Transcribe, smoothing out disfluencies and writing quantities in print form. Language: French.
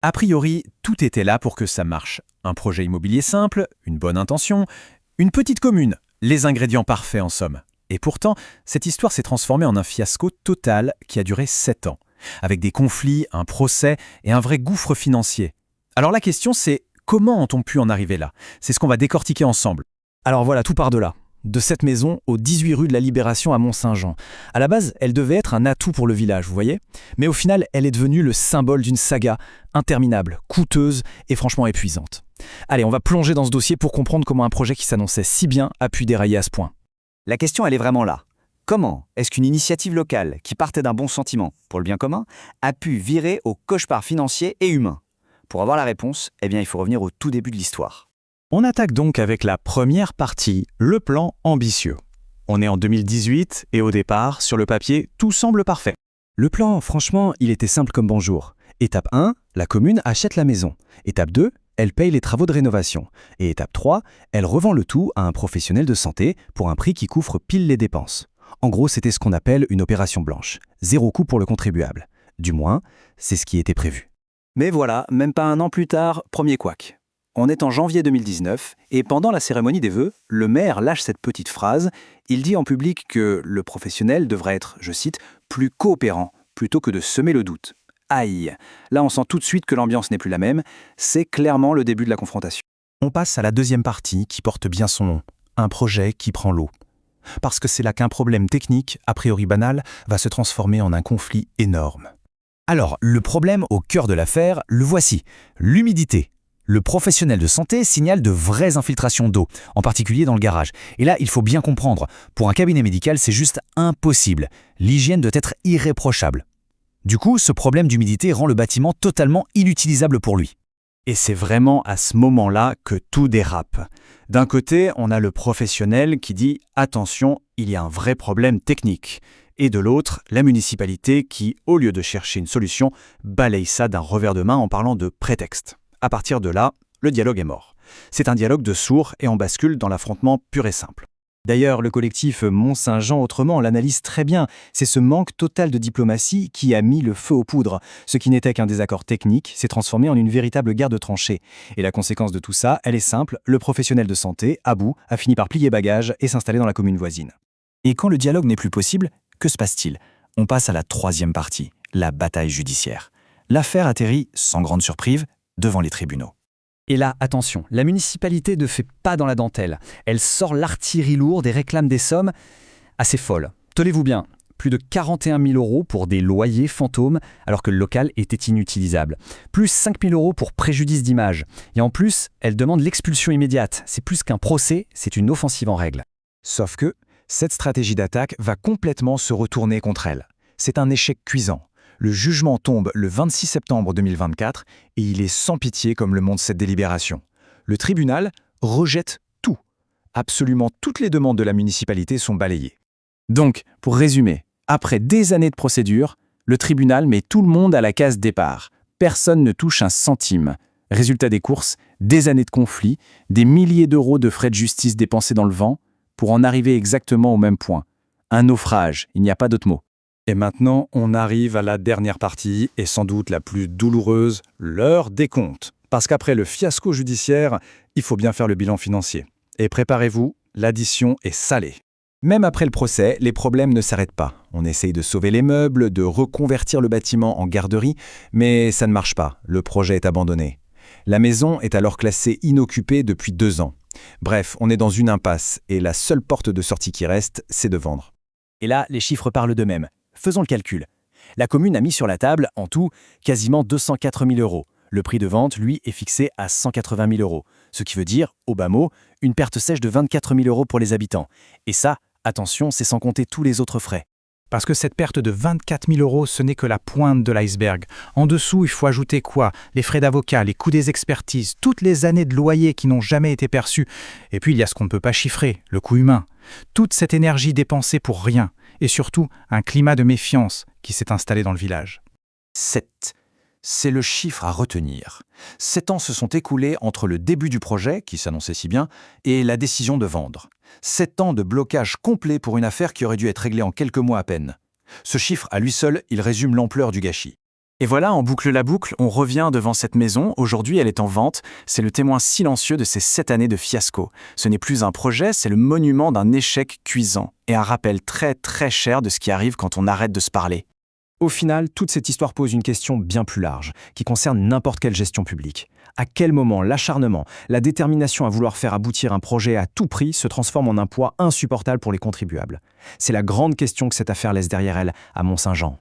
A priori, tout était là pour que ça marche. Un projet immobilier simple, une bonne intention, une petite commune, les ingrédients parfaits en somme. Et pourtant, cette histoire s'est transformée en un fiasco total qui a duré 7 ans, avec des conflits, un procès et un vrai gouffre financier. Alors la question c'est, comment ont-on pu en arriver là? C'est ce qu'on va décortiquer ensemble. Alors voilà, tout part de là. De cette maison au 18 rue de la Libération à Mont-Saint-Jean. À la base, elle devait être un atout pour le village, vous voyez? Mais au final, elle est devenue le symbole d'une saga interminable, coûteuse et franchement épuisante. Allez, on va plonger dans ce dossier pour comprendre comment un projet qui s'annonçait si bien a pu dérailler à ce point. La question, elle est vraiment là. Comment est-ce qu'une initiative locale, qui partait d'un bon sentiment pour le bien commun, a pu virer au cauchemar financier et humain? Pour avoir la réponse, il faut revenir au tout début de l'histoire. On attaque donc avec la première partie, le plan ambitieux. On est en 2018 et au départ, sur le papier, tout semble parfait. Le plan, franchement, il était simple comme bonjour. Étape 1, la commune achète la maison. Étape 2, elle paye les travaux de rénovation. Et étape 3, elle revend le tout à un professionnel de santé pour un prix qui couvre pile les dépenses. En gros, c'était ce qu'on appelle une opération blanche. Zéro coût pour le contribuable. Du moins, c'est ce qui était prévu. Mais voilà, même pas un an plus tard, premier couac. On est en janvier 2019 et pendant la cérémonie des vœux, le maire lâche cette petite phrase. Il dit en public que le professionnel devrait être, je cite, plus coopérant plutôt que de semer le doute. Aïe! Là, on sent tout de suite que l'ambiance n'est plus la même. C'est clairement le début de la confrontation. On passe à la deuxième partie qui porte bien son nom. Un projet qui prend l'eau. Parce que c'est là qu'un problème technique, a priori banal, va se transformer en un conflit énorme. Alors, le problème au cœur de l'affaire, le voici, l'humidité. Le professionnel de santé signale de vraies infiltrations d'eau, en particulier dans le garage. Et là, il faut bien comprendre, pour un cabinet médical, c'est juste impossible. L'hygiène doit être irréprochable. Du coup, ce problème d'humidité rend le bâtiment totalement inutilisable pour lui. Et c'est vraiment à ce moment-là que tout dérape. D'un côté, on a le professionnel qui dit « Attention, il y a un vrai problème technique ». Et de l'autre, la municipalité qui, au lieu de chercher une solution, balaye ça d'un revers de main en parlant de prétexte. À partir de là, le dialogue est mort. C'est un dialogue de sourds et on bascule dans l'affrontement pur et simple. D'ailleurs, le collectif Mont-Saint-Jean autrement l'analyse très bien. C'est ce manque total de diplomatie qui a mis le feu aux poudres. Ce qui n'était qu'un désaccord technique s'est transformé en une véritable guerre de tranchées. Et la conséquence de tout ça, elle est simple, le professionnel de santé, à bout, a fini par plier bagages et s'installer dans la commune voisine. Et quand le dialogue n'est plus possible, que se passe-t-il? On passe à la troisième partie, la bataille judiciaire. L'affaire atterrit, sans grande surprise, devant les tribunaux. Et là, attention, la municipalité ne fait pas dans la dentelle. Elle sort l'artillerie lourde et réclame des sommes assez folles. Tenez-vous bien, plus de 41 000 € pour des loyers fantômes alors que le local était inutilisable. Plus 5 000 € pour préjudice d'image. Et en plus, elle demande l'expulsion immédiate. C'est plus qu'un procès, c'est une offensive en règle. Sauf que cette stratégie d'attaque va complètement se retourner contre elle. C'est un échec cuisant. Le jugement tombe le 26 septembre 2024 et il est sans pitié comme le montre cette délibération. Le tribunal rejette tout. Absolument toutes les demandes de la municipalité sont balayées. Donc, pour résumer, après des années de procédure, le tribunal met tout le monde à la case départ. Personne ne touche un centime. Résultat des courses, des années de conflits, des milliers d'euros de frais de justice dépensés dans le vent, pour en arriver exactement au même point. Un naufrage, il n'y a pas d'autre mot. Et maintenant, on arrive à la dernière partie, et sans doute la plus douloureuse, l'heure des comptes. Parce qu'après le fiasco judiciaire, il faut bien faire le bilan financier. Et préparez-vous, l'addition est salée. Même après le procès, les problèmes ne s'arrêtent pas. On essaye de sauver les meubles, de reconvertir le bâtiment en garderie, mais ça ne marche pas, le projet est abandonné. La maison est alors classée inoccupée depuis 2 ans. Bref, on est dans une impasse, et la seule porte de sortie qui reste, c'est de vendre. Et là, les chiffres parlent d'eux-mêmes. Faisons le calcul. La commune a mis sur la table, en tout, quasiment 204 000 €. Le prix de vente, lui, est fixé à 180 000 €. Ce qui veut dire, au bas mot, une perte sèche de 24 000 € pour les habitants. Et ça, attention, c'est sans compter tous les autres frais. Parce que cette perte de 24 000 €, ce n'est que la pointe de l'iceberg. En dessous, il faut ajouter quoi? Les frais d'avocat, les coûts des expertises, toutes les années de loyer qui n'ont jamais été perçues. Et puis, il y a ce qu'on ne peut pas chiffrer, le coût humain. Toute cette énergie dépensée pour rien. Et surtout, un climat de méfiance qui s'est installé dans le village. 7. C'est le chiffre à retenir. 7 ans se sont écoulés entre le début du projet, qui s'annonçait si bien, et la décision de vendre. 7 ans de blocage complet pour une affaire qui aurait dû être réglée en quelques mois à peine. Ce chiffre, à lui seul, il résume l'ampleur du gâchis. Et voilà, on boucle la boucle, on revient devant cette maison. Aujourd'hui, elle est en vente. C'est le témoin silencieux de ces 7 années de fiasco. Ce n'est plus un projet, c'est le monument d'un échec cuisant. Et un rappel très très cher de ce qui arrive quand on arrête de se parler. Au final, toute cette histoire pose une question bien plus large, qui concerne n'importe quelle gestion publique. À quel moment l'acharnement, la détermination à vouloir faire aboutir un projet à tout prix se transforme en un poids insupportable pour les contribuables? C'est la grande question que cette affaire laisse derrière elle à Mont-Saint-Jean.